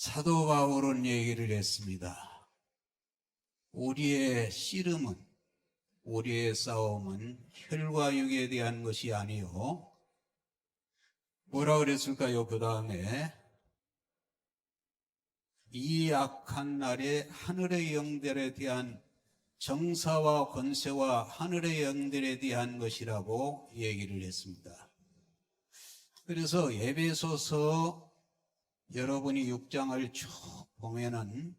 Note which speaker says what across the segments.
Speaker 1: 사도 바울은 얘기를 했습니다. 우리의 씨름은, 우리의 싸움은 혈과 육에 대한 것이 아니요. 뭐라 그랬을까요? 그 다음에 이 악한 날에 하늘의 영들에 대한 정사와 권세와 하늘의 영들에 대한 것이라고 얘기를 했습니다. 그래서 에베소서 여러분이 6장을 쭉 보면은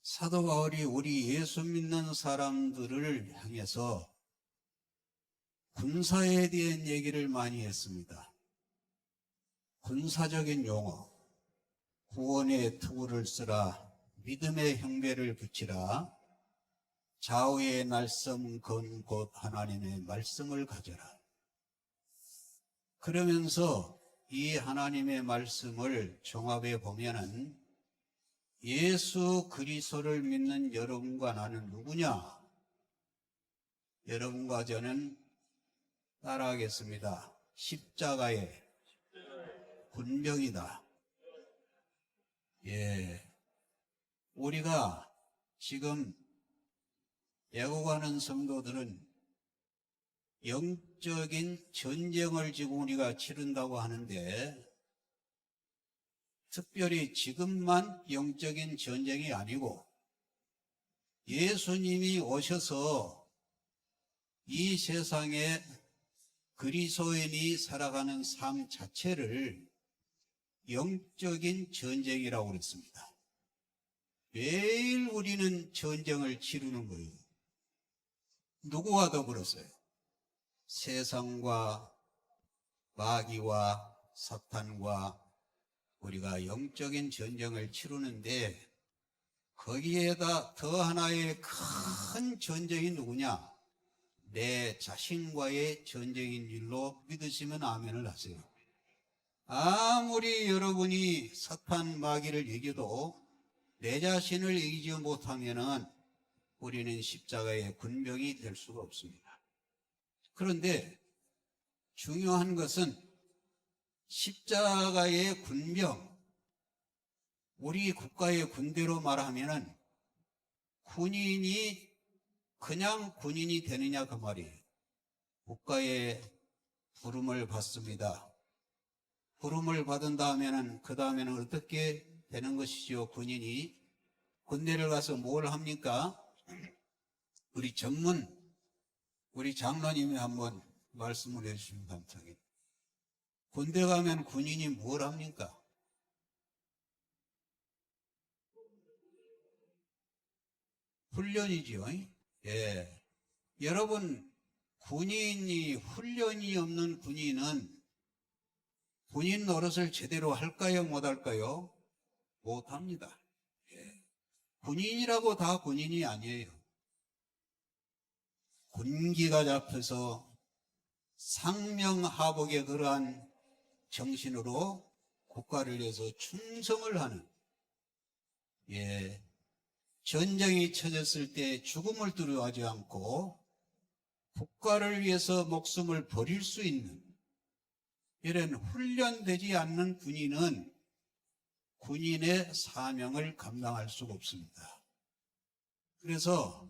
Speaker 1: 사도 바울이 우리 예수 믿는 사람들을 향해서 군사에 대한 얘기를 많이 했습니다. 군사적인 용어, 구원의 투구를 쓰라, 믿음의 형배를 붙이라, 좌우의 날섬 건 곧 하나님의 말씀을 가져라. 그러면서 이 하나님의 말씀을 종합해 보면은 예수 그리스도를 믿는 여러분과 나는 누구냐? 여러분과 저는 따라하겠습니다. 십자가의 군병이다. 우리가 지금 애국하는 성도들은 영적인 전쟁을 지금 우리가 치른다고 하는데, 특별히 지금만 영적인 전쟁이 아니고 예수님이 오셔서 이 세상에 그리스도인이 살아가는 삶 자체를 영적인 전쟁이라고 그랬습니다. 매일 우리는 전쟁을 치르는 거예요. 누구와 더불었어요? 세상과 마귀와 사탄과 우리가 영적인 전쟁을 치르는데, 거기에다 더 하나의 큰 전쟁이 누구냐? 내 자신과의 전쟁인 줄로 믿으시면 아멘을 하세요. 아무리 여러분이 사탄 마귀를 이겨도 내 자신을 이기지 못하면은 우리는 십자가의 군병이 될 수가 없습니다. 그런데 중요한 것은 십자가의 군병, 우리 국가의 군대로 말하면은 군인이 그냥 군인이 되느냐 그 말이에요. 국가의 부름을 받습니다. 부름을 받은 다음에는 그 다음에는 어떻게 되는 것이죠? 군인이 군대를 가서 뭘 합니까? 우리 우리 장로님이 한번 말씀을 해주시면 감사하겠습니다. 군대 가면 군인이 뭘 합니까? 훈련이죠. 여러분, 군인이 훈련이 없는 군인은 군인 노릇을 제대로 할까요? 못할까요? 못합니다. 군인이라고 다 군인이 아니에요. 군기가 잡혀서 상명하복의 그러한 정신으로 국가를 위해서 충성을 하는, 전쟁이 쳐졌을 때 죽음을 두려워하지 않고 국가를 위해서 목숨을 버릴 수 있는 이런 훈련되지 않는 군인은 군인의 사명을 감당할 수가 없습니다. 그래서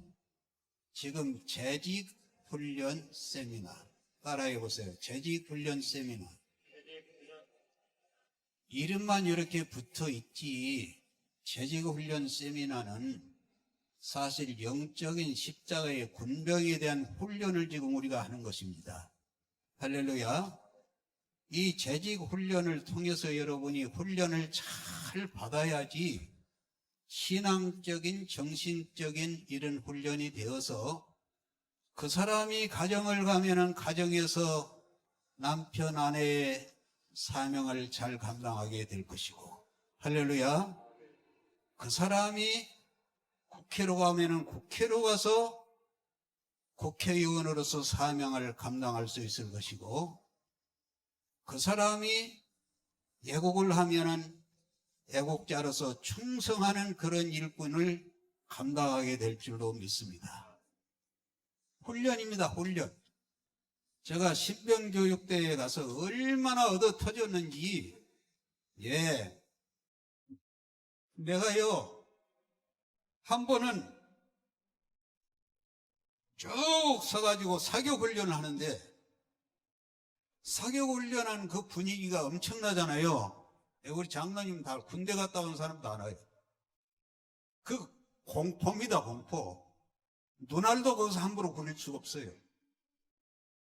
Speaker 1: 지금 재직훈련 세미나, 따라해 보세요. 재직훈련 세미나. 이름만 이렇게 붙어 있지, 재직훈련 세미나는 사실 영적인 십자가의 군병에 대한 훈련을 지금 우리가 하는 것입니다. 할렐루야. 이 재직훈련을 통해서 여러분이 훈련을 잘 받아야지 신앙적인, 정신적인 이런 훈련이 되어서 그 사람이 가정을 가면은 가정에서 남편, 아내의 사명을 잘 감당하게 될 것이고, 할렐루야. 그 사람이 국회로 가면은 국회로 가서 국회의원으로서 사명을 감당할 수 있을 것이고, 그 사람이 애국을 하면은 애국자로서 충성하는 그런 일꾼을 감당하게 될 줄로 믿습니다. 훈련입니다, 훈련. 제가 신병교육대에 가서 얼마나 얻어 터졌는지, 내가요, 한 번은 쭉 서가지고 사격훈련을 하는데, 사격훈련한 그 분위기가 엄청나잖아요. 우리 장로님 다 군대 갔다 온 사람도 알아요. 그 공포입니다, 공포. 눈알도 거기서 함부로 굴릴 수가 없어요.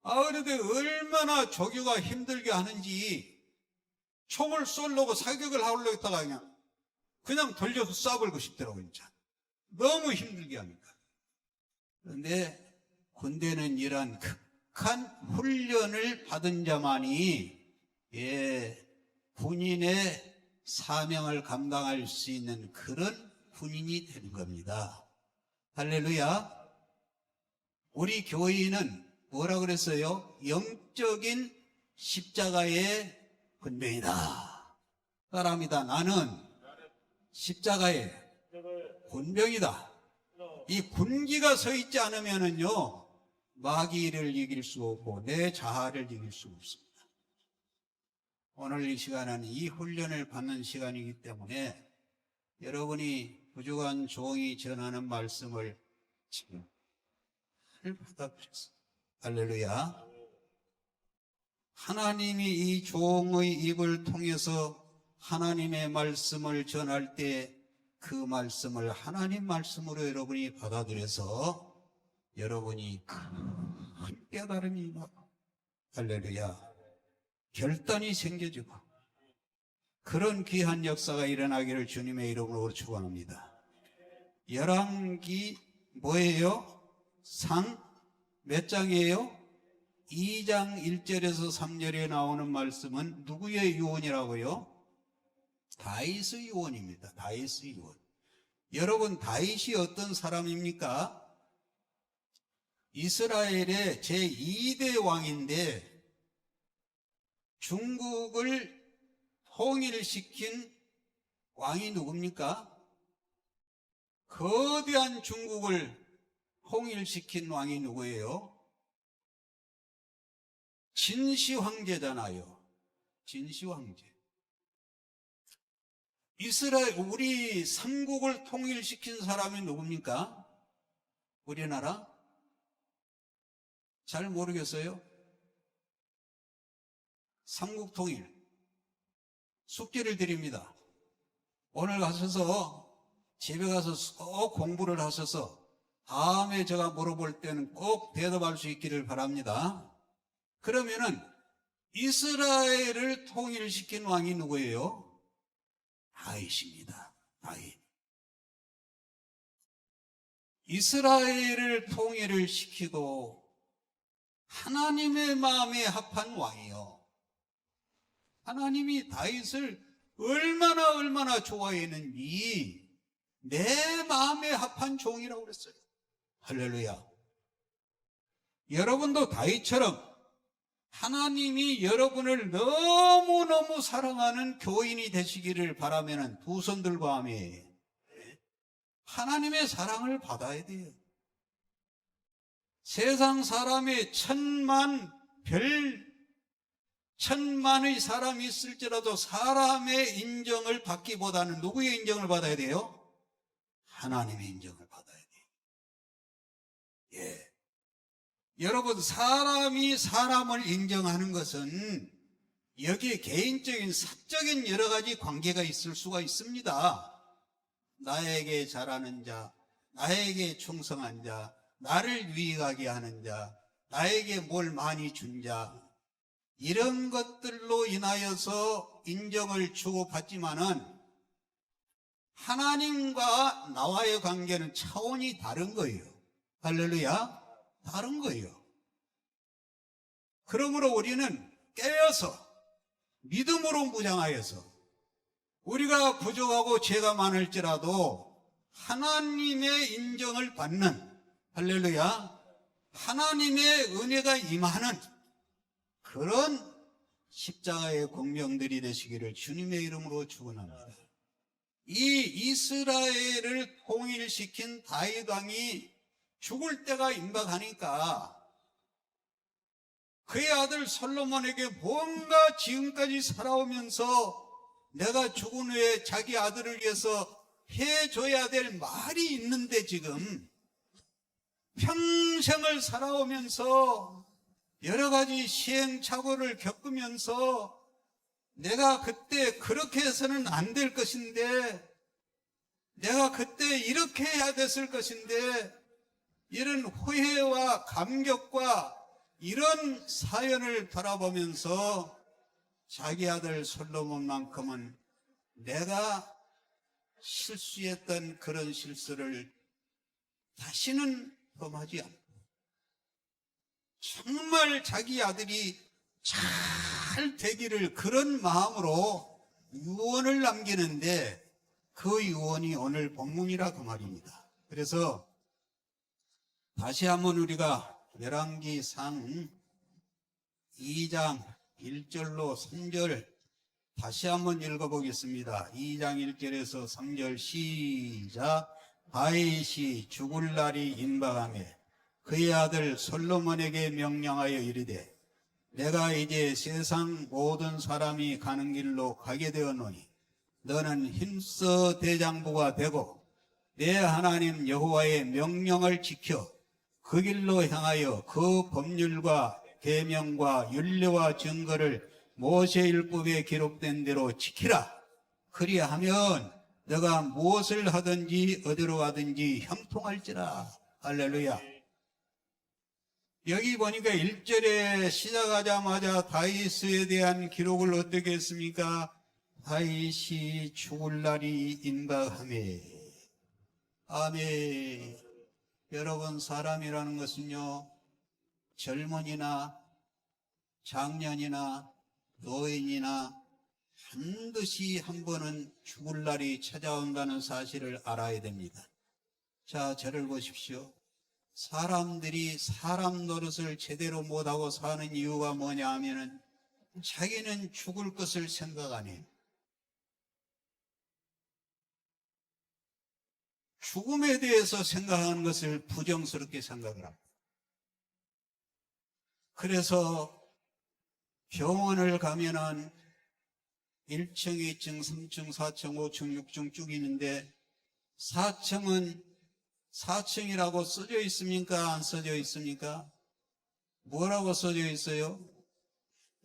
Speaker 1: 그런데 얼마나 조교가 힘들게 하는지 총을 쏠려고 사격을 하려고 했다가 그냥 돌려서 쏴버리고 싶더라고요, 진짜. 너무 힘들게 하니까. 그런데 군대는 이러한 극한 훈련을 받은 자만이 군인의 사명을 감당할 수 있는 그런 군인이 되는 겁니다. 할렐루야. 우리 교인은 뭐라 그랬어요? 영적인 십자가의 군병이다. 따라합니다. 나는 십자가의 군병이다. 이 군기가 서 있지 않으면은요, 마귀를 이길 수 없고 내 자아를 이길 수 없습니다. 오늘 이 시간은 이 훈련을 받는 시간이기 때문에 여러분이 부족한 종이 전하는 말씀을 지금 잘 받아주셨습니다. 할렐루야. 하나님이 이 종의 입을 통해서 하나님의 말씀을 전할 때 그 말씀을 하나님 말씀으로 여러분이 받아들여서 여러분이 큰 깨달음이 임하고, 할렐루야, 결단이 생겨지고 그런 귀한 역사가 일어나기를 주님의 이름으로 축원합니다. 열왕기 뭐예요? 상 몇 장이에요? 2장 1절에서 3절에 나오는 말씀은 누구의 유언이라고요? 다윗의 유언입니다. 다윗의 유언. 여러분, 다윗이 어떤 사람입니까? 이스라엘의 제2대 왕인데 중국을 통일시킨 왕이 누굽니까? 거대한 중국을 통일시킨 왕이 누구예요? 진시 황제잖아요. 진시 황제. 이스라엘, 우리 삼국을 통일시킨 사람이 누굽니까? 우리나라? 잘 모르겠어요? 삼국 통일. 숙제를 드립니다. 오늘 가셔서, 집에 가서 꼭 공부를 하셔서 다음에 제가 물어볼 때는 꼭 대답할 수 있기를 바랍니다. 그러면은 이스라엘을 통일시킨 왕이 누구예요? 다윗입니다. 다윗. 이스라엘을 통일을 시키고 하나님의 마음에 합한 왕이요. 하나님이 다윗을 얼마나 좋아했는지 내 마음에 합한 종이라고 그랬어요. 할렐루야. 여러분도 다윗처럼 하나님이 여러분을 너무너무 사랑하는 교인이 되시기를 바라면 두 손 들고 아멘. 하나님의 사랑을 받아야 돼요. 세상 사람의 천만의 사람이 있을지라도 사람의 인정을 받기보다는 누구의 인정을 받아야 돼요? 하나님의 인정을 받아야 돼요. 예. 여러분, 사람이 사람을 인정하는 것은 여기에 개인적인 사적인 여러 가지 관계가 있을 수가 있습니다. 나에게 잘하는 자, 나에게 충성한 자, 나를 유익하게 하는 자, 나에게 뭘 많이 준 자, 이런 것들로 인하여서 인정을 주고받지만은 하나님과 나와의 관계는 차원이 다른 거예요. 할렐루야. 다른 거예요. 그러므로 우리는 깨어서 믿음으로 무장하여서 우리가 부족하고 죄가 많을지라도 하나님의 인정을 받는, 할렐루야, 하나님의 은혜가 임하는 그런 십자가의 공명들이 되시기를 주님의 이름으로 축원합니다. 이 이스라엘을 통일시킨 다윗 왕이 죽을 때가 임박하니까 그의 아들 솔로몬에게 뭔가 지금까지 살아오면서 내가 죽은 후에 자기 아들을 위해서 해줘야 될 말이 있는데 지금 평생을 살아오면서 여러 가지 시행착오를 겪으면서 내가 그때 그렇게 해서는 안 될 것인데, 내가 그때 이렇게 해야 됐을 것인데, 이런 후회와 감격과 이런 사연을 바라보면서 자기 아들 솔로몬만큼은 내가 실수했던 그런 실수를 다시는 범하지 않고 정말 자기 아들이 잘 되기를 그런 마음으로 유언을 남기는데 그 유언이 오늘 본문이라 그 말입니다. 그래서 다시 한번 우리가 열왕기상 2장 1절로 3절 다시 한번 읽어보겠습니다. 2장 1절에서 3절 시작. 다윗이 죽을 날이 임박하매 그의 아들 솔로몬에게 명령하여 이르되 내가 이제 세상 모든 사람이 가는 길로 가게 되었노니 너는 힘써 대장부가 되고 내 하나님 여호와의 명령을 지켜 그 길로 향하여 그 법률과 계명과 율례와 증거를 모세율법에 기록된 대로 지키라. 그리하면 너가 무엇을 하든지 어디로 가든지 형통할지라. 할렐루야. 여기 보니까 1절에 시작하자마자 다윗에 대한 기록을 어떻게 했습니까? 다윗이 죽을 날이 임박하매. 아멘. 여러분, 사람이라는 것은요, 젊은이나 장년이나 노인이나 반드시 한 번은 죽을 날이 찾아온다는 사실을 알아야 됩니다. 자, 저를 보십시오. 사람들이 사람 노릇을 제대로 못하고 사는 이유가 뭐냐 하면은 자기는 죽을 것을 생각 안 해요. 죽음에 대해서 생각하는 것을 부정스럽게 생각을 합니다. 그래서 병원을 가면은 1층, 2층, 3층, 4층, 5층, 6층 쭉 있는데 4층이라고 써져 있습니까? 안 써져 있습니까? 뭐라고 써져 있어요?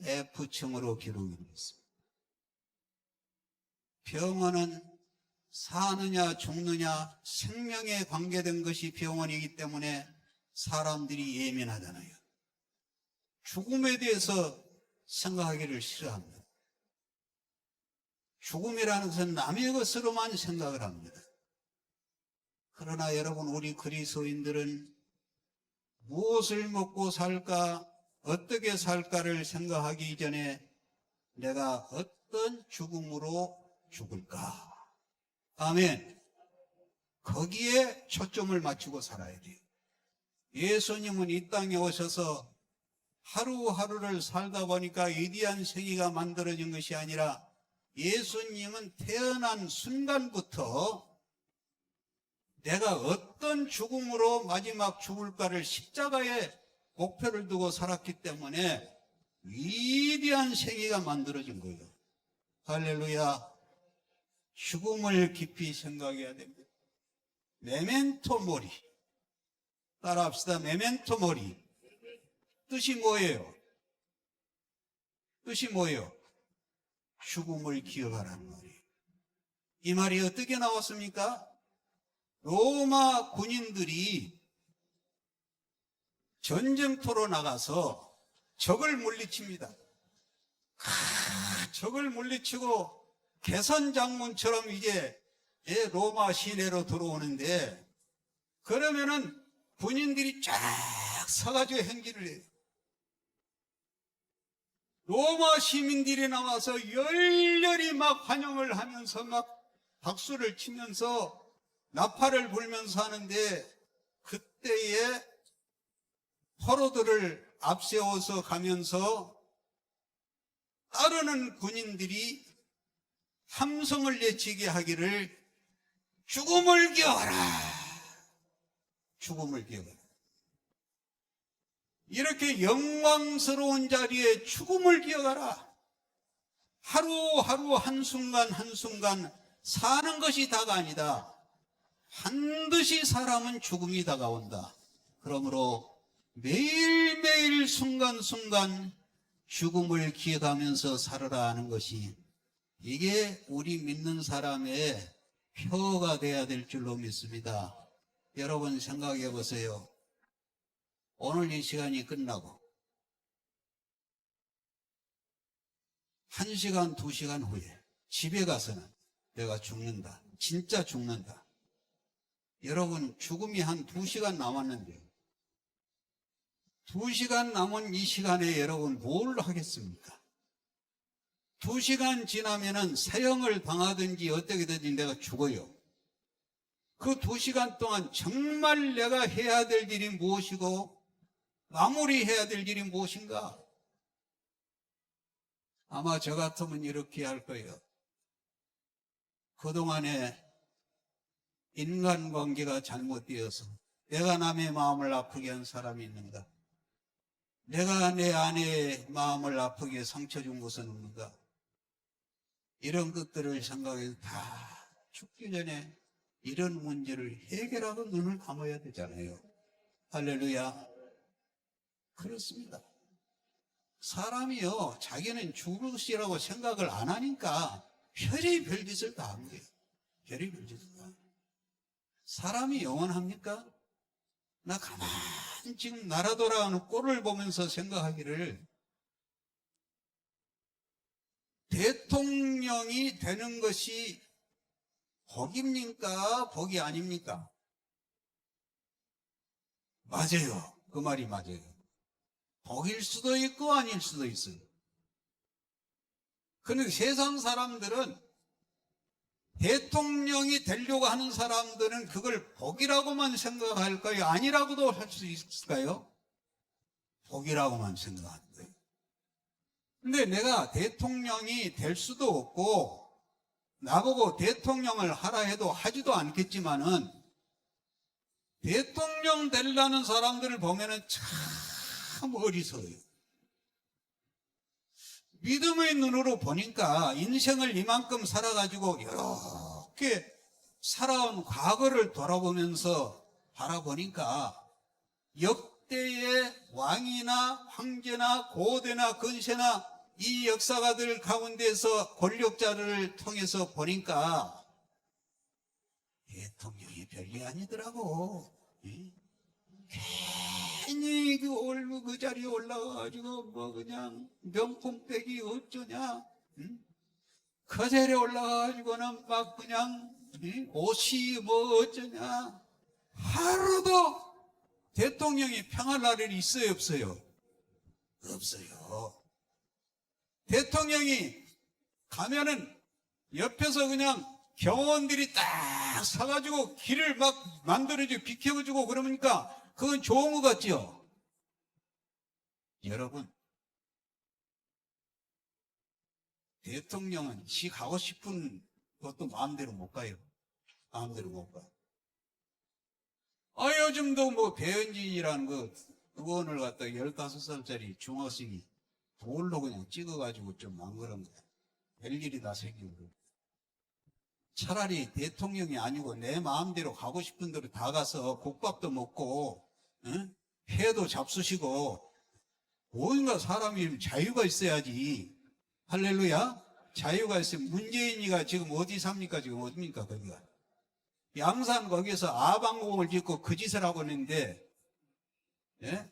Speaker 1: F층으로 기록이 되어 있습니다. 병원은 사느냐 죽느냐 생명에 관계된 것이 병원이기 때문에 사람들이 예민하잖아요. 죽음에 대해서 생각하기를 싫어합니다. 죽음이라는 것은 남의 것으로만 생각을 합니다. 그러나 여러분, 우리 그리스도인들은 무엇을 먹고 살까, 어떻게 살까를 생각하기 이전에 내가 어떤 죽음으로 죽을까? 아멘. 거기에 초점을 맞추고 살아야 돼요. 예수님은 이 땅에 오셔서 하루하루를 살다 보니까 위대한 세계가 만들어진 것이 아니라 예수님은 태어난 순간부터 내가 어떤 죽음으로 마지막 죽을까를 십자가에 목표를 두고 살았기 때문에 위대한 세계가 만들어진 거예요. 할렐루야. 죽음을 깊이 생각해야 됩니다. 메멘토 모리. 따라합시다. 메멘토 모리. 뜻이 뭐예요? 뜻이 뭐예요? 죽음을 기억하라는 말이에요. 이 말이 어떻게 나왔습니까? 로마 군인들이 전쟁터로 나가서 적을 물리칩니다. 적을 물리치고 개선장군처럼 이제 로마 시내로 들어오는데, 그러면은 군인들이 쫙 서가지고 행진을 해요. 로마 시민들이 나와서 열렬히 막 환영을 하면서 막 박수를 치면서 나팔을 불면서 하는데, 그때에 포로들을 앞세워서 가면서 따르는 군인들이 함성을 외치게 하기를 죽음을 기어가라. 죽음을 기어가라. 이렇게 영광스러운 자리에 죽음을 기어가라. 하루하루 한순간 한순간 사는 것이 다가 아니다. 반드시 사람은 죽음이 다가온다. 그러므로 매일매일 순간순간 죽음을 기억하면서 살아라 하는 것이, 이게 우리 믿는 사람의 표가 돼야 될 줄로 믿습니다. 여러분 생각해 보세요. 오늘 이 시간이 끝나고 1시간, 2시간 후에 집에 가서는 내가 죽는다. 진짜 죽는다. 여러분 죽음이 한 2시간 남았는데 2시간 남은 이 시간에 여러분 뭘 하겠습니까? 2시간 지나면은 사형을 당하든지 어떻게 되든지 내가 죽어요. 그 2시간 동안 정말 내가 해야 될 일이 무엇이고 마무리해야 될 일이 무엇인가? 아마 저 같으면 이렇게 할 거예요. 그동안에 인간관계가 잘못되어서 내가 남의 마음을 아프게 한 사람이 있는가? 내가 내 아내의 마음을 아프게 상처 준 것은 없는가? 이런 것들을 생각해서 다 죽기 전에 이런 문제를 해결하고 눈을 감아야 되잖아요. 할렐루야. 그렇습니다. 사람이요, 자기는 죽을 것이라고 생각을 안 하니까 별이 별짓을 다 한 거예요. 별이 별짓을 다. 사람이 영원합니까? 나 가만히 지금 날아 돌아가는 꼴을 보면서 생각하기를, 대통령이 되는 것이 복입니까? 복이 아닙니까? 맞아요. 그 말이 맞아요. 복일 수도 있고 아닐 수도 있어요. 그런데 세상 사람들은, 대통령이 되려고 하는 사람들은 그걸 복이라고만 생각할까요? 아니라고도 할 수 있을까요? 복이라고만 생각하는 거예요. 근데 내가 대통령이 될 수도 없고 나보고 대통령을 하라 해도 하지도 않겠지만은, 대통령 되려는 사람들을 보면은 참 어리석어요. 믿음의 눈으로 보니까 인생을 이만큼 살아가지고 이렇게 살아온 과거를 돌아보면서 바라보니까 역대의 왕이나 황제나 고대나 근세나 이 역사가들 가운데서 권력자를 통해서 보니까 대통령이 별게 아니더라고. 괜히 그 자리에 올라가가지고 뭐 그냥 명품백이 어쩌냐? 그 자리에 올라가가지고는 막 그냥 옷이 뭐 어쩌냐? 하루도 대통령이 평할 날이 있어요, 없어요? 없어요. 대통령이 가면은 옆에서 그냥 경호원들이 딱 서가지고 길을 막 만들어주고 비켜주고 그러니까 그건 좋은 것 같지요? 여러분, 대통령은 지 가고 싶은 것도 마음대로 못 가요. 마음대로 못 가요. 요즘도 뭐 배현진이라는 그 의원을 갖다가 15살짜리 중학생이 돌로 그냥 찍어가지고 좀 안 그런 거야. 별일이 다 생기고. 차라리 대통령이 아니고 내 마음대로 가고 싶은 대로 다 가서 국밥도 먹고 회도 잡수시고, 뭔가 사람이 자유가 있어야지. 할렐루야. 자유가 있으면, 문재인이가 지금 어디 삽니까? 지금 어디입니까? 거기가 양산 거기에서 아방공을 짓고 그 짓을 하고 있는데, 예?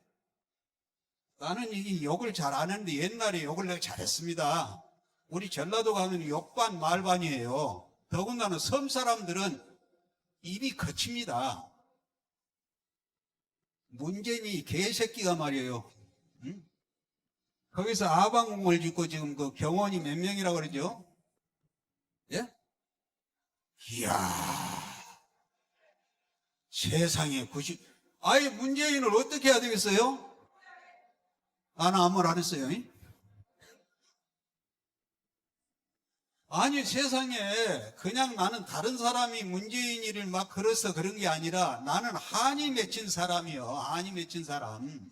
Speaker 1: 나는 이 욕을 잘 안 하는데 옛날에 욕을 내가 잘했습니다. 우리 전라도 가면 욕반 말반이에요. 더군다나 섬 사람들은 입이 거칩니다. 문재인이 개새끼가 말이에요. 응? 거기서 아방공을 짓고 지금 그 경원이 몇 명이라고 그러죠? 예? 이야, 세상에 아예 문재인을 어떻게 해야 되겠어요? 나는 아무 말 안 했어요. 아니, 세상에 그냥 나는 다른 사람이 문재인이를 막 걸어서 그런 게 아니라 나는 한이 맺힌 사람이요. 한이 맺힌 사람.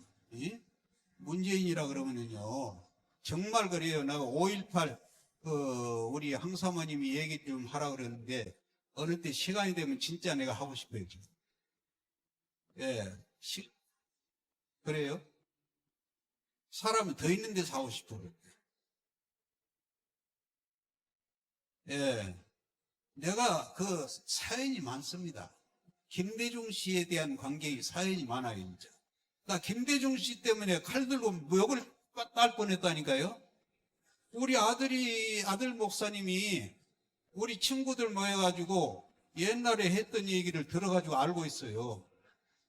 Speaker 1: 문재인이라 그러면은요, 정말 그래요. 내가 5.18 우리 항사모님이 얘기 좀 하라 그러는데, 어느 때 시간이 되면 진짜 내가 하고 싶어요. 예, 그래요? 사람이 더 있는 데서 하고 싶어요. 예, 내가 그 사연이 많습니다. 김대중 씨에 대한 관계의 사연이 많아요, 진짜. 나 김대중 씨 때문에 칼 들고 목을 딸 뻔했다니까요. 우리 아들 목사님이 우리 친구들 모여가지고 옛날에 했던 얘기를 들어가지고 알고 있어요.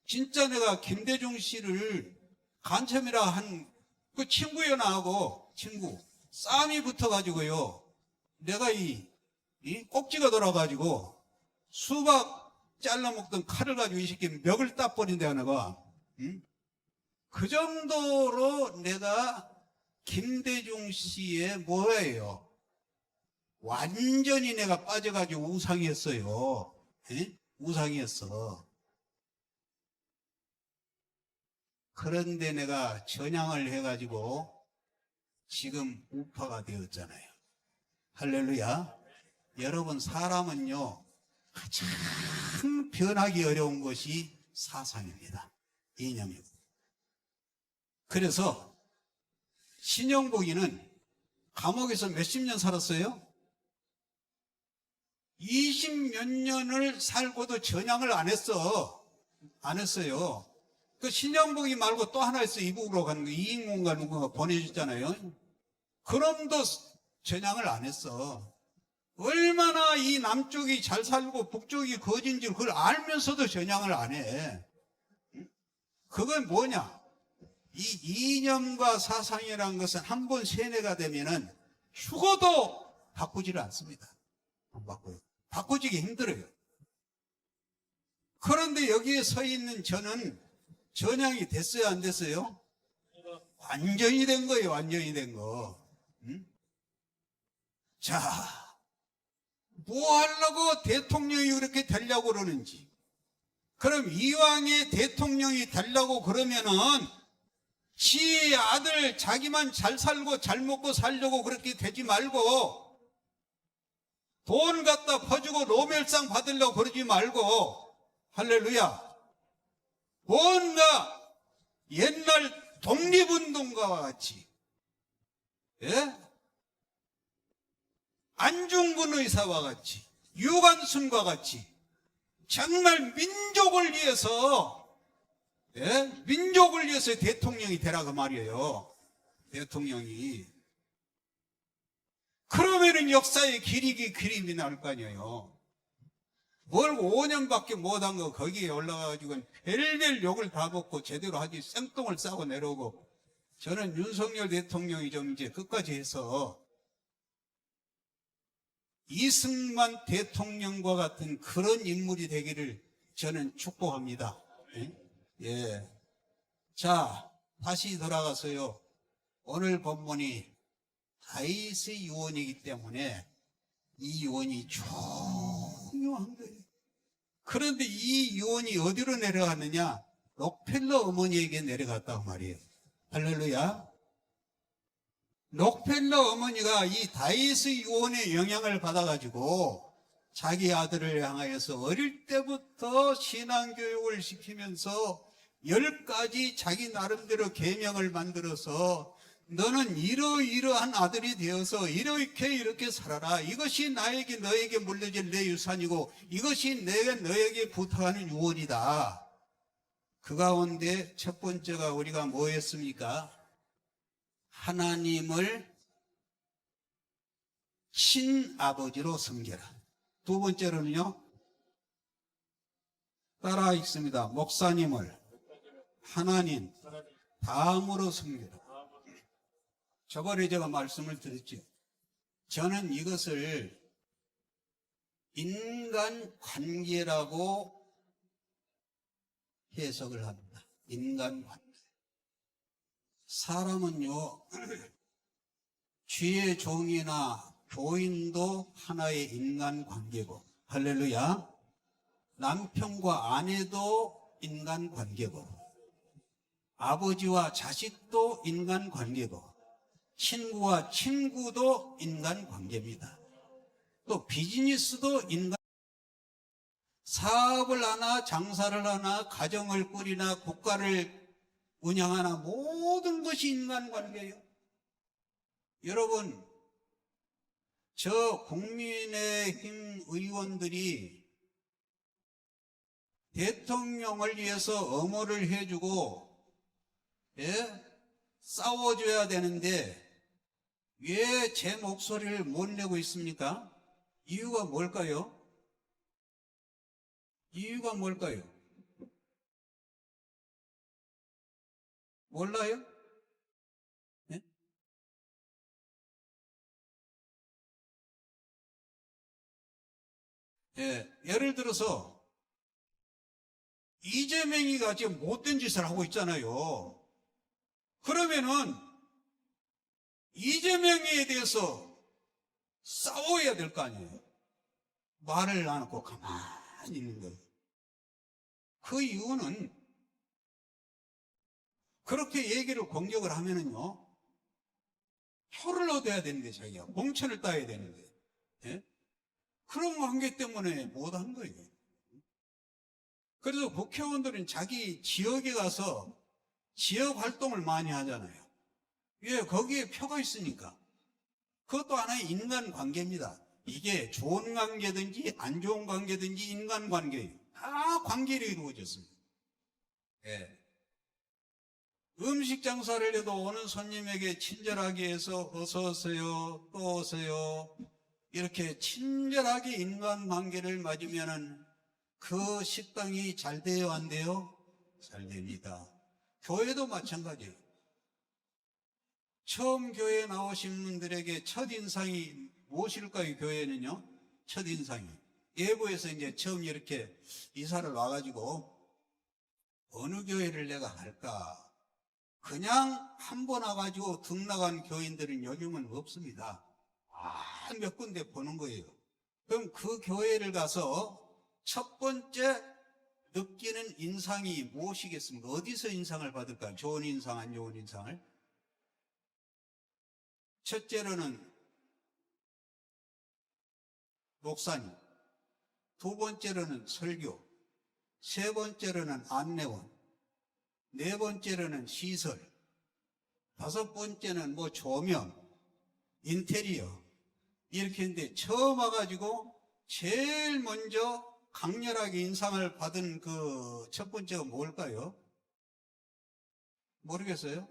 Speaker 1: 진짜 내가 김대중 씨를 간첩이라 한 그 친구여 나하고 싸움이 붙어가지고요. 내가 이 꼭지가 돌아가지고 수박 잘라 먹던 칼을 가지고 이 새끼 멱을 따버린다 내가. 응? 그 정도로 내가 김대중 씨의 뭐예요? 완전히 내가 빠져가지고 우상이었어요. 에? 우상이었어. 그런데 내가 전향을 해가지고 지금 우파가 되었잖아요. 할렐루야. 여러분, 사람은요, 가장 변하기 어려운 것이 사상입니다. 이념이고. 그래서 신영복이는 감옥에서 몇십 년 살았어요? 20몇 년을 살고도 전향을 안 했어요. 그 신영복이 말고 또 하나 있어. 이북으로 가는 거, 이인공가 누군가 보내줬잖아요. 그럼도 전향을 안 했어. 얼마나 이 남쪽이 잘 살고 북쪽이 거진지 그걸 알면서도 전향을 안 해. 그건 뭐냐? 이 이념과 사상이라는 것은 한 번 세뇌가 되면은 죽어도 바꾸지를 않습니다. 안 바꿔요. 바꾸지기 힘들어요. 그런데 여기에 서 있는 저는 전향이 됐어요, 안 됐어요? 완전히 된 거예요, 완전히 된 거. 응? 자, 뭐 하려고 대통령이 그렇게 되려고 그러는지. 그럼 이왕에 대통령이 되려고 그러면은 지 아들 자기만 잘 살고 잘 먹고 살려고 그렇게 되지 말고 돈 갖다 퍼주고 노벨상 받으려고 그러지 말고 할렐루야. 뭔가 옛날 독립운동가와 같이, 예? 안중근 의사와 같이, 유관순과 같이 정말 민족을 위해서, 예? 민족을 위해서 대통령이 되라고 말이에요. 대통령이. 그러면은 역사의 그림이 나올 거 아니에요. 뭘 5년밖에 못한 거 거기에 올라가가지고 별별 욕을 다 먹고 제대로 하지 생똥을 싸고 내려오고. 저는 윤석열 대통령이 좀 이제 끝까지 해서 이승만 대통령과 같은 그런 인물이 되기를 저는 축복합니다. 예. 자, 다시 돌아가서요. 오늘 본문이 다윗 유언이기 때문에 이 유언이 중요한 거예요. 그런데 이 유언이 어디로 내려갔느냐? 록펠러 어머니에게 내려갔다고 말이에요. 할렐루야. 록펠러 어머니가 이 다윗 유언의 영향을 받아가지고 자기 아들을 향하여서 어릴 때부터 신앙교육을 시키면서 10가지 자기 나름대로 계명을 만들어서 너는 이러이러한 아들이 되어서 이렇게 살아라. 이것이 나에게 너에게 물려질 내 유산이고 이것이 내가 너에게 부탁하는 유언이다. 그 가운데 첫 번째가 우리가 뭐였습니까? 하나님을 친아버지로 섬겨라. 두 번째로는요, 따라 읽습니다. 목사님을 하나님 다음으로 섬겨라. 저번에 제가 말씀을 드렸죠. 저는 이것을 인간관계라고 해석을 합니다. 인간관계. 사람은요, 쥐의 종이나 교인도 하나의 인간관계고, 할렐루야. 남편과 아내도 인간관계고, 아버지와 자식도 인간관계고, 친구와 친구도 인간관계입니다. 또 비즈니스도 사업을 하나 장사를 하나 가정을 꾸리나 국가를 운영하나 모든 것이 인간관계예요. 여러분, 저 국민의힘 의원들이 대통령을 위해서 엄호를 해주고, 예? 싸워줘야 되는데 왜 제 목소리를 못 내고 있습니까? 이유가 뭘까요? 이유가 뭘까요? 몰라요? 예? 예, 예를 들어서 이재명이가 지금 못된 짓을 하고 있잖아요. 그러면은 이재명에 대해서 싸워야 될 거 아니에요. 말을 안 하고 가만히 있는 거예요. 그 이유는 그렇게 얘기를 공격을 하면은요, 표를 얻어야 되는데 자기가 공천을 따야 되는데, 예? 그런 관계 때문에 못한 거예요. 그래서 국회의원들은 자기 지역에 가서 지역 활동을 많이 하잖아요. 왜? 거기에 표가 있으니까. 그것도 하나의 인간관계입니다. 이게 좋은 관계든지 안 좋은 관계든지 인간관계예요. 다 관계로 이루어졌습니다. 예. 음식 장사를 해도 오는 손님에게 친절하게 해서 어서 오세요, 또 오세요. 이렇게 친절하게 인간관계를 맺으면은 그 식당이 잘 돼요, 안 돼요? 잘 됩니다. 교회도 마찬가지예요. 처음 교회에 나오신 분들에게 첫인상이 무엇일까요? 교회는요? 첫인상이. 예부에서 이제 처음 이렇게 이사를 와가지고 어느 교회를 내가 할까? 그냥 한 번 와가지고 등락한 교인들은 요즘은 없습니다. 몇 군데 보는 거예요. 그럼 그 교회를 가서 첫 번째 느끼는 인상이 무엇이겠습니까? 어디서 인상을 받을까요? 좋은 인상, 안 좋은 인상을? 첫째로는 목사님, 두 번째로는 설교, 세 번째로는 안내원, 네 번째로는 시설, 다섯 번째는 뭐 조명, 인테리어 이렇게 했는데 처음 와가지고 제일 먼저 강렬하게 인상을 받은 그 첫 번째가 뭘까요? 모르겠어요?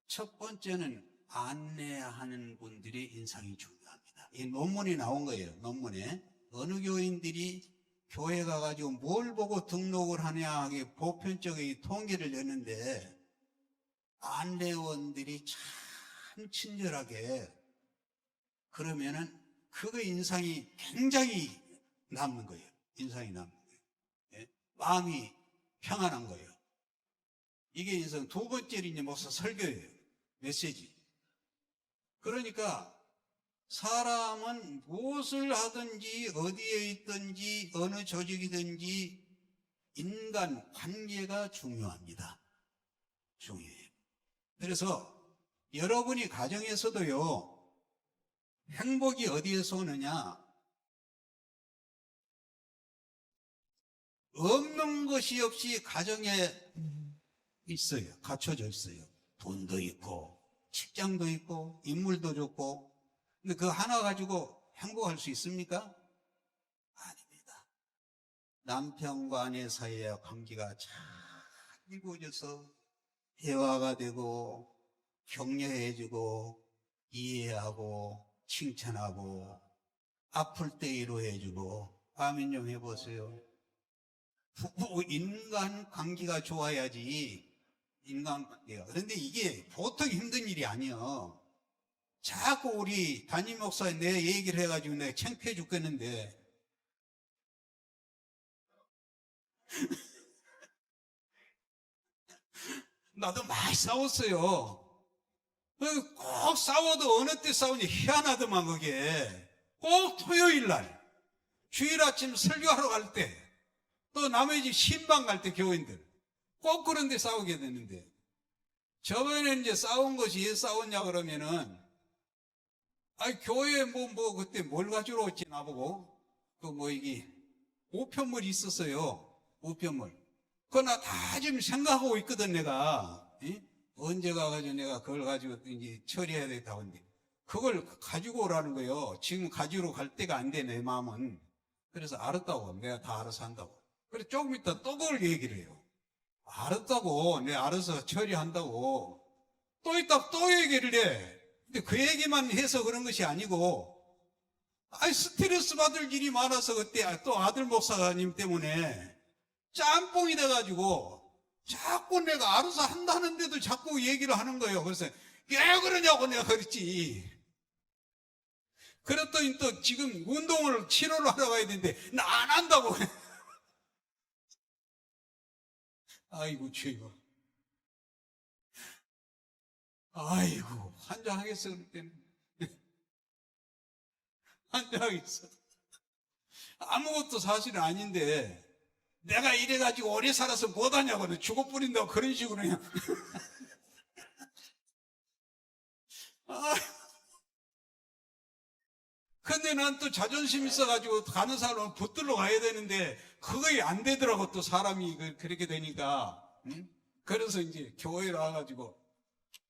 Speaker 1: 첫 번째는 안내하는 분들의 인상이 중요합니다. 이 논문이 나온 거예요. 논문에 어느 교인들이 교회 가가지고 뭘 보고 등록을 하냐 하게 보편적인 통계를 내는데 안내원들이 참 친절하게 그러면은 그 인상이 굉장히 남는 거예요. 인상이 남는 거예요. 예? 마음이 평안한 거예요. 이게 인상. 두 번째는 이제 목사 설교예요. 메시지. 그러니까 사람은 무엇을 하든지 어디에 있든지 어느 조직이든지 인간 관계가 중요합니다. 중요해요. 그래서 여러분이 가정에서도요, 행복이 어디에서 오느냐? 없는 것이 없이 가정에 있어요. 갖춰져 있어요. 돈도 있고 직장도 있고 인물도 좋고. 근데 그 하나 가지고 행복할 수 있습니까? 아닙니다. 남편과 아내 사이의 관계가 잘 이루어져서 대화가 되고 격려해주고 이해하고 칭찬하고 아플 때 위로해주고. 아멘 좀 해보세요. 부부 인간관계가 좋아야지. 인간관계가. 그런데 이게 보통 힘든 일이 아니에요. 자꾸 우리 담임 목사님 내 얘기를 해가지고 내가 창피해 죽겠는데 나도 많이 싸웠어요. 꼭 싸워도 어느 때 싸우니 희한하더만. 그게 꼭 토요일 날 주일 아침 설교하러 갈 때, 또 남의 집 신방 갈 때 교인들 꼭 그런 데 싸우게 되는데 저번에 이제 싸운 것이 왜 싸웠냐 그러면은, 아니, 교회에 그때 뭘 가지러 왔지, 나보고. 이게, 우편물이 있었어요. 우편물. 그거 나 다 지금 생각하고 있거든, 내가. 예? 언제 가가지고 내가 그걸 가지고 이제 처리해야 되겠다고 하는데. 그걸 가지고 오라는 거예요. 지금 가지러 갈 때가 안 돼, 내 마음은. 그래서 알았다고. 내가 다 알아서 한다고. 그래, 조금 있다 또 그걸 얘기를 해요. 알았다고. 내가 알아서 처리한다고. 또 있다 또 얘기를 해. 근데 그 얘기만 해서 그런 것이 아니고, 아이, 스트레스 받을 일이 많아서 그때 또 아들 목사님 때문에 짬뽕이 돼가지고 자꾸 내가 알아서 한다는데도 자꾸 얘기를 하는 거예요. 그래서 왜 그러냐고 내가 그랬지. 그랬더니 또 지금 운동을 치료를 하러 가야 되는데 나 안 한다고. 아이고 주여. 아이고 환장하겠어 그때는. 환장하겠어. 아무것도 사실은 아닌데 내가 이래가지고 오래 살아서 못하냐고 죽어버린다고 그런 식으로 그냥. 근데 난 또 자존심 있어가지고 가는 사람은 붙들러 가야 되는데 그거에 안 되더라고. 또 사람이 그렇게 되니까. 응? 그래서 이제 교회에 와가지고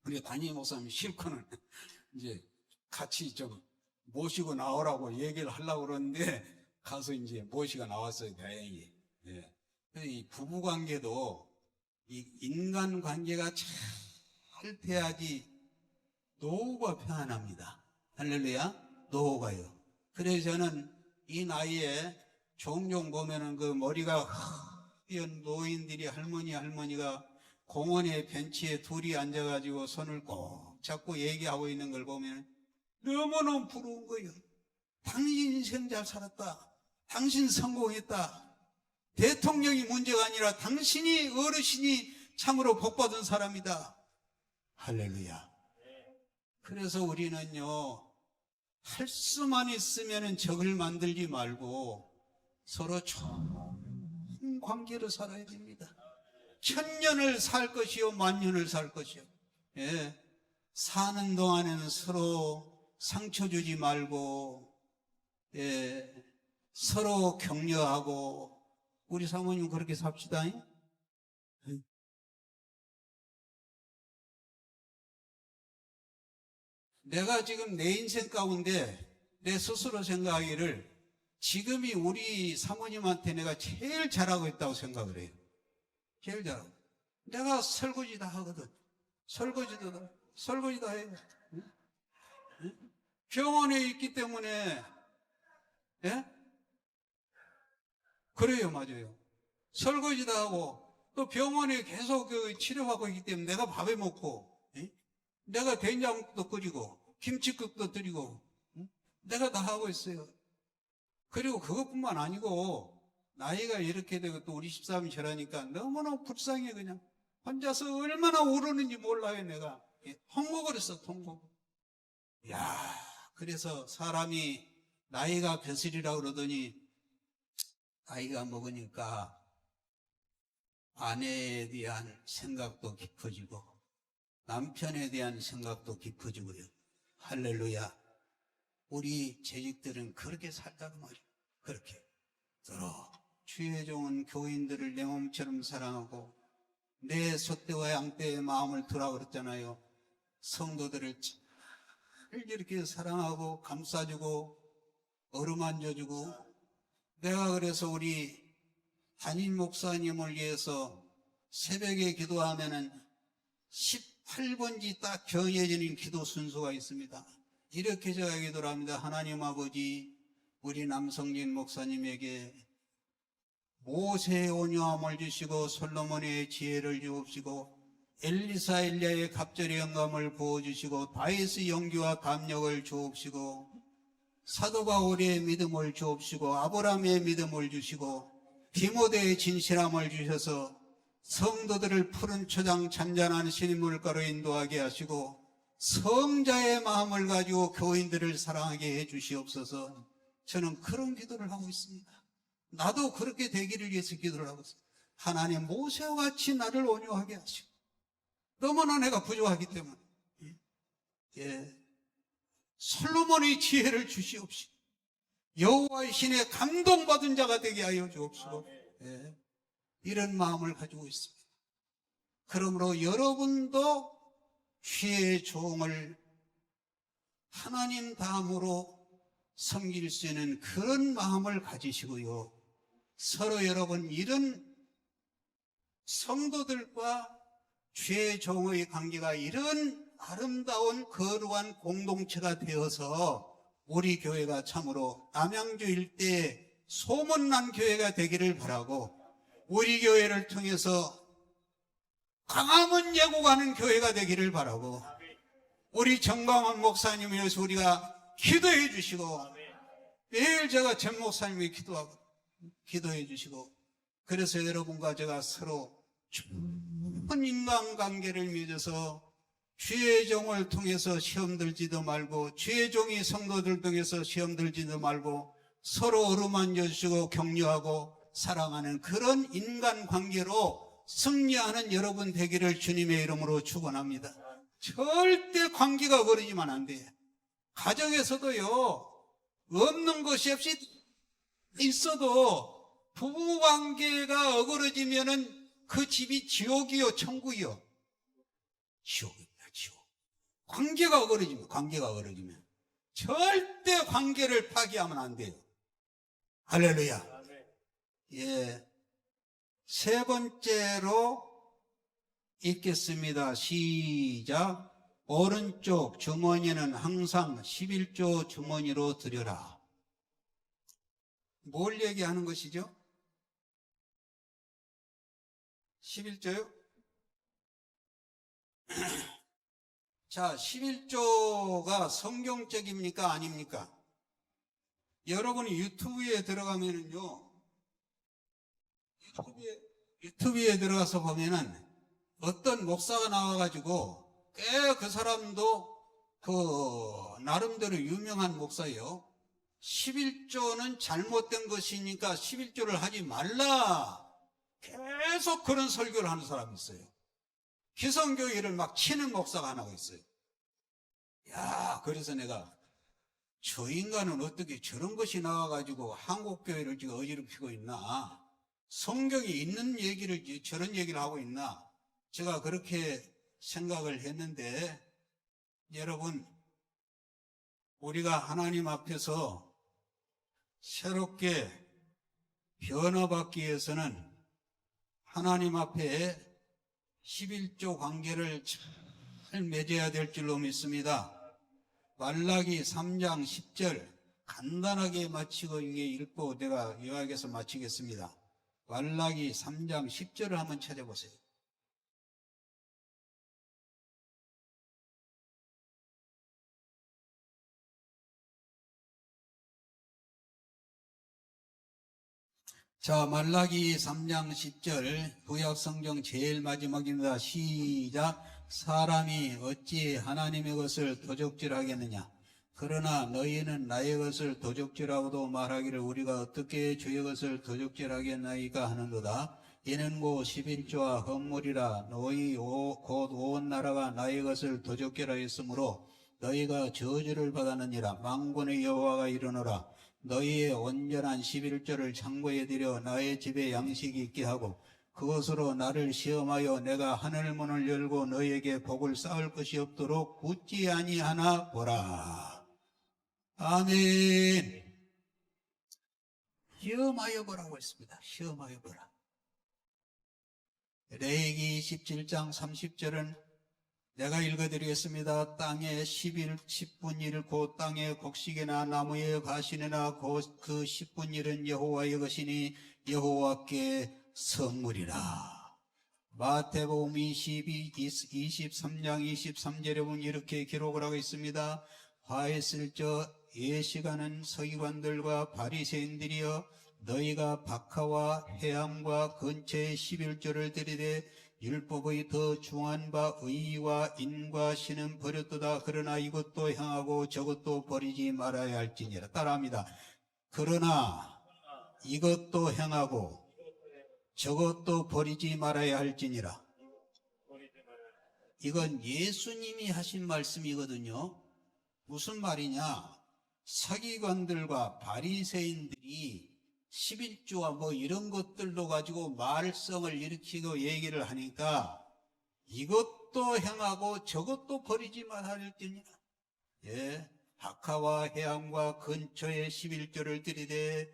Speaker 1: 우리 담임 목사님 실컷은 이제 같이 좀 모시고 나오라고 얘기를 하려고 그러는데 가서 이제 모시고 나왔어요. 다행히. 예. 이 부부 관계도 이 인간 관계가 잘 돼야지 노후가 편안합니다. 할렐루야. 노후가요. 그래서 저는 이 나이에 종종 보면은 그 머리가 허연 노인들이 할머니가 공원에 벤치에 둘이 앉아가지고 손을 꼭 잡고 얘기하고 있는 걸 보면 너무너무 부러운 거예요. 당신 인생 잘 살았다. 당신 성공했다. 대통령이 문제가 아니라 당신이 어르신이 참으로 복받은 사람이다. 할렐루야. 그래서 우리는요, 할 수만 있으면 적을 만들지 말고 서로 좋은 관계로 살아야 됩니다. 1000년을 살 것이요, 10,000년을 살 것이요. 예. 사는 동안에는 서로 상처 주지 말고, 예. 서로 격려하고, 우리 사모님 그렇게 삽시다. 내가 지금 내 인생 가운데 내 스스로 생각하기를 지금이 우리 사모님한테 내가 제일 잘하고 있다고 생각을 해요. 제일 잘하고. 내가 설거지 다 하거든. 설거지 다 해요. 병원에 있기 때문에, 예? 그래요, 맞아요. 설거지 다 하고, 또 병원에 계속 치료하고 있기 때문에 내가 밥에 먹고, 예? 내가 된장국도 끓이고, 김치국도 드리고, 응? 내가 다 하고 있어요. 그리고 그것뿐만 아니고, 나이가 이렇게 되고 또 우리 집사람이 저러니까 너무나 불쌍해, 그냥. 혼자서 얼마나 울었는지 몰라요, 내가. 통곡을 통곡. 야, 그래서 사람이 나이가 벼슬이라고 그러더니, 나이가 먹으니까 아내에 대한 생각도 깊어지고, 남편에 대한 생각도 깊어지고요. 할렐루야. 우리 재직들은 그렇게 살다고 말이에요. 그렇게. 서로 주의 종은 교인들을 내 몸처럼 사랑하고 내 소떼와 양떼의 마음을 두라고 그랬잖아요. 성도들을 잘 이렇게 사랑하고 감싸주고 어루만져주고. 내가 그래서 우리 담임 목사님을 위해서 새벽에 기도하면은 18번지 딱 정해지는 기도 순서가 있습니다. 이렇게 제가 기도를 합니다. 하나님 아버지, 우리 남성진 목사님에게 모세의 온유함을 주시고 솔로몬의 지혜를 주옵시고 엘리사 엘리야의 갑절의 영감을 부어주시고 다윗의 용기와 감력을 주옵시고 사도 바울의 믿음을 주옵시고 아브라함의 믿음을 주시고 디모데의 진실함을 주셔서 성도들을 푸른 초장 잔잔한 신물가로 인도하게 하시고 성자의 마음을 가지고 교인들을 사랑하게 해 주시옵소서. 저는 그런 기도를 하고 있습니다. 나도 그렇게 되기를 위해서 기도를 하고 있습니다. 하나님 모세와 같이 나를 온유하게 하시고 너무나 내가 부족하기 때문에. 예. 솔로몬의 지혜를 주시옵시고 여호와의 신에 감동받은 자가 되게 하여 주옵시고. 예. 이런 마음을 가지고 있습니다. 그러므로 여러분도 주의 종을 하나님 다음으로 섬길 수 있는 그런 마음을 가지시고요. 서로 여러분 이런 성도들과 주의 종의 관계가 이런 아름다운 거룩한 공동체가 되어서 우리 교회가 참으로 남양주 일대에 소문난 교회가 되기를 바라고, 우리 교회를 통해서 강화문 예고가는 교회가 되기를 바라고, 우리 정광훈 목사님 위해서 우리가 기도해 주시고, 매일 제가 전 목사님이 기도해 주시고, 그래서 여러분과 제가 서로 깊은 인간관계를 맺어서 주의 종을 통해서 시험 들지도 말고, 주의 종이 성도들 통해서 시험 들지도 말고, 서로 어루만져 주시고 격려하고 사랑하는 그런 인간관계로 승리하는 여러분 되기를 주님의 이름으로 축원합니다. 절대 관계가 어그러지면 안 돼요. 가정에서도요, 없는 것이 없이 있어도 부부관계가 어그러지면은 그 집이 지옥이요 천국이요? 지옥입니다. 지옥. 관계가 어그러지면 절대 관계를 파기하면 안 돼요. 할렐루야. 예. 세 번째로 읽겠습니다. 시작. 오른쪽 주머니는 항상 11조 주머니로 들여라. 뭘 얘기하는 것이죠? 11조요? 자, 11조가 성경적입니까? 아닙니까? 여러분이 유튜브에 들어가면은요, 유튜브에 들어가서 보면은 어떤 목사가 나와가지고 꽤 그 사람도 나름대로 유명한 목사예요. 11조는 잘못된 것이니까 11조를 하지 말라. 계속 그런 설교를 하는 사람이 있어요. 기성교회를 막 치는 목사가 하나가 있어요. 야, 그래서 내가 저 인간은 어떻게 저런 것이 나와가지고 한국교회를 지금 어지럽히고 있나? 성경이 있는 얘기를 저런 얘기를 하고 있나? 제가 그렇게 생각을 했는데, 여러분, 우리가 하나님 앞에서 새롭게 변화받기 위해서는 하나님 앞에 11조 관계를 잘 맺어야 될 줄로 믿습니다. 말라기 3장 10절 간단하게 마치고 이게 읽고 내가 요약해서 마치겠습니다. 말라기 3장 10절을 한번 찾아보세요. 자, 말라기 3장 10절 구약성경 제일 마지막입니다. 시작. 사람이 어찌 하나님의 것을 도적질하겠느냐? 그러나 너희는 나의 것을 도적질하고도 말하기를 우리가 어떻게 주의 것을 도적질하겠나이까 하는도다. 이는 곧 11조와 헌물이라. 너희 곧 온 나라가 나의 것을 도적질하였으므로 너희가 저주를 받았느니라. 만군의 여호와가 이르노라. 너희의 온전한 11조를 창고에 들여 나의 집에 양식이 있게 하고 그것으로 나를 시험하여 내가 하늘문을 열고 너희에게 복을 쌓을 것이 없도록 굳지 아니하나 보라. 아멘. 시험하여 보라고 했습니다. 시험하여 보라. 레위기 17장 30절은 내가 읽어드리겠습니다. 땅에 10분 1 곧 땅의 곡식이나 나무의 가시나 곧 그 10분 1은 여호와의 것이니 여호와께 선물이라. 마태복음 23장 23절에 보면 이렇게 기록을 하고 있습니다. 화했을 적 예시가는 서기관들과 바리새인들이여 너희가 박하와 회함과 근처의 11조를 들이되 율법의 더 중한 바 의와 인과 신은 버렸도다. 그러나 이것도 행하고 저것도 버리지 말아야 할지니라. 따라합니다. 그러나 이것도 행하고 저것도 버리지 말아야 할지니라. 이건 예수님이 하신 말씀이거든요. 무슨 말이냐? 서기관들과 바리새인들이 11조와 뭐 이런 것들도 가지고 말썽을 일으키고 얘기를 하니까 이것도 행하고 저것도 버리지 말할지니라. 예, 학하와 해안과 근처에 11조를 드리되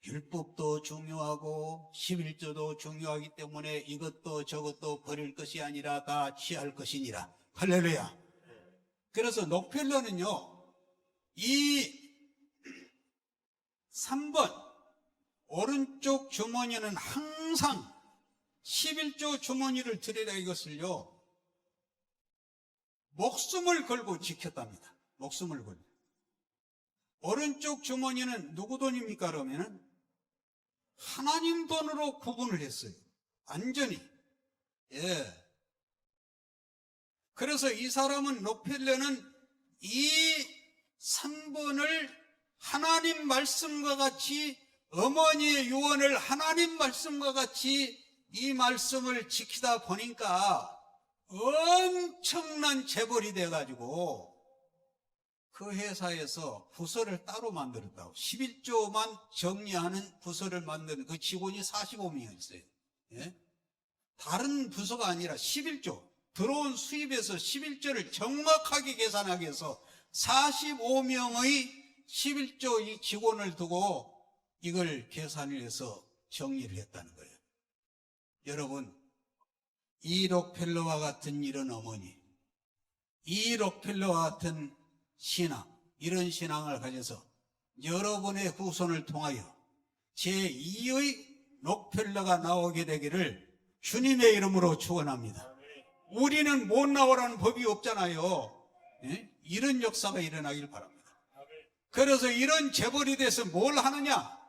Speaker 1: 율법도 중요하고 11조도 중요하기 때문에 이것도 저것도 버릴 것이 아니라 다 취할 것이니라. 할렐루야. 그래서 록펠러는요, 이 3번 오른쪽 주머니는 항상 11조 주머니를 드리라 이것을요, 목숨을 걸고 지켰답니다. 목숨을 걸고. 오른쪽 주머니는 누구 돈입니까? 그러면은 하나님 돈으로 구분을 했어요. 완전히. 예. 그래서 이 사람은 록펠러는 이 3번을 하나님 말씀과 같이, 어머니의 유언을 하나님 말씀과 같이 이 말씀을 지키다 보니까 엄청난 재벌이 돼가지고 그 회사에서 부서를 따로 만들었다고. 11조만 정리하는 부서를 만드는 그 직원이 45명 있어요. 예? 다른 부서가 아니라 11조. 들어온 수입에서 11조를 정확하게 계산하기 위해서 45명의 11조 이 직원을 두고 이걸 계산을 해서 정리를 했다는 거예요. 여러분, 이 록펠러와 같은 이런 어머니, 이 록펠러와 같은 신앙, 이런 신앙을 가져서 여러분의 후손을 통하여 제2의 록펠러가 나오게 되기를 주님의 이름으로 축원합니다. 우리는 못 나오라는 법이 없잖아요. 예? 이런 역사가 일어나길 바랍니다. 그래서 이런 재벌이 돼서 뭘 하느냐?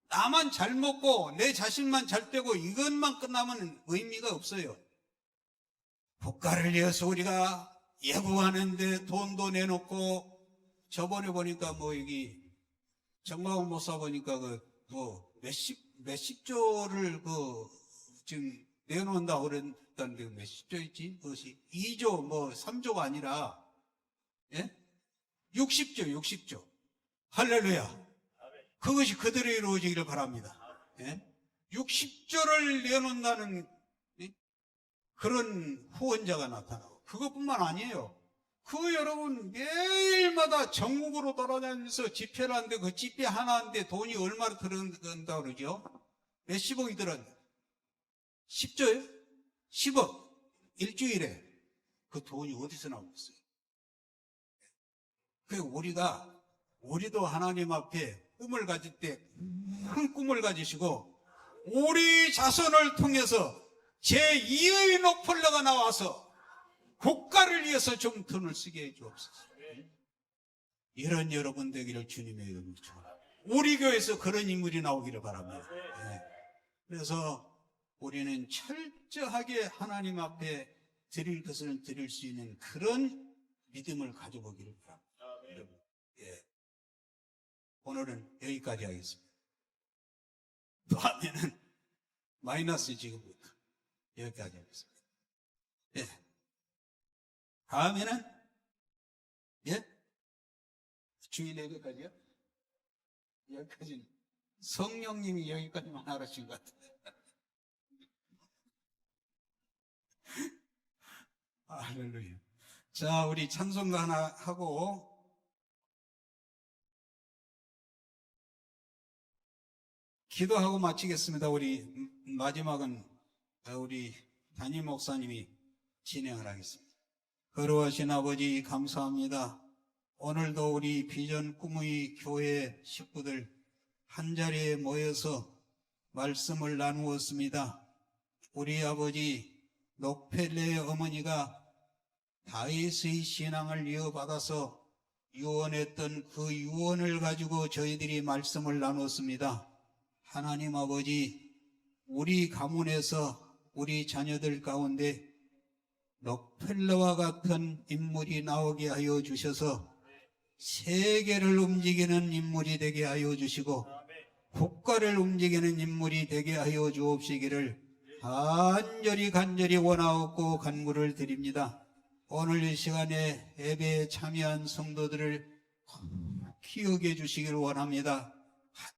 Speaker 1: 나만 잘 먹고 내 자신만 잘 되고 이것만 끝나면 의미가 없어요. 국가를 위해서 우리가 예고하는데 돈도 내놓고, 저번에 보니까 뭐 여기 정광훈 목사 보니까 몇십 조를 지금 내놓는다고 그랬다는데 몇십 조였지? 그것이 2조 뭐 3조가 아니라, 예? 60조. 할렐루야. 그것이 그대로 이루어지기를 바랍니다. 예? 60조를 내놓는다는 그런 후원자가 나타나고, 그것뿐만 아니에요. 그 여러분 매일마다 전국으로 돌아다니면서 집회를 하는데 그 집회 하나인데 돈이 얼마나 들어간다고 그러죠? 몇십억이 들었는데 10조예요? 10억 일주일에. 그 돈이 어디서 나오겠어요? 우리도 하나님 앞에 꿈을 가질 때 큰 꿈을 가지시고 우리 자손을 통해서 제2의 록펠러가 나와서 국가를 위해서 좀 돈을 쓰게 해 주옵소서. 이런 여러분 되기를 주님의 이름으로 축원합니다. 우리 교회에서 그런 인물이 나오기를 바랍니다. 네. 그래서 우리는 철저하게 하나님 앞에 드릴 것을 드릴 수 있는 그런 믿음을 가져보기를 바랍니다. 여러분, 예. 오늘은 여기까지 하겠습니다. 다음에는 마이너스 지금부터 여기까지 하겠습니다. 예. 다음에는, 예? 주일 여기까지요? 여기까지는 성령님이 여기까지만 하라신 것 같은데. 할렐루야. 자, 우리 찬송가 하나 하고 기도하고 마치겠습니다. 우리 마지막은 우리 담임 목사님이 진행을 하겠습니다. 거룩하신 아버지 감사합니다. 오늘도 우리 비전 꿈의 교회 식구들 한자리에 모여서 말씀을 나누었습니다. 우리 아버지 록펠레의 어머니가 다윗의 신앙을 이어받아서 유언했던 그 유언을 가지고 저희들이 말씀을 나눴습니다. 하나님 아버지, 우리 가문에서 우리 자녀들 가운데 록펠러와 같은 인물이 나오게 하여 주셔서 세계를 움직이는 인물이 되게 하여 주시고 국가를 움직이는 인물이 되게 하여 주옵시기를 간절히 원하옵고 간구를 드립니다. 오늘 이 시간에 예배에 참여한 성도들을 기억해 주시기를 원합니다.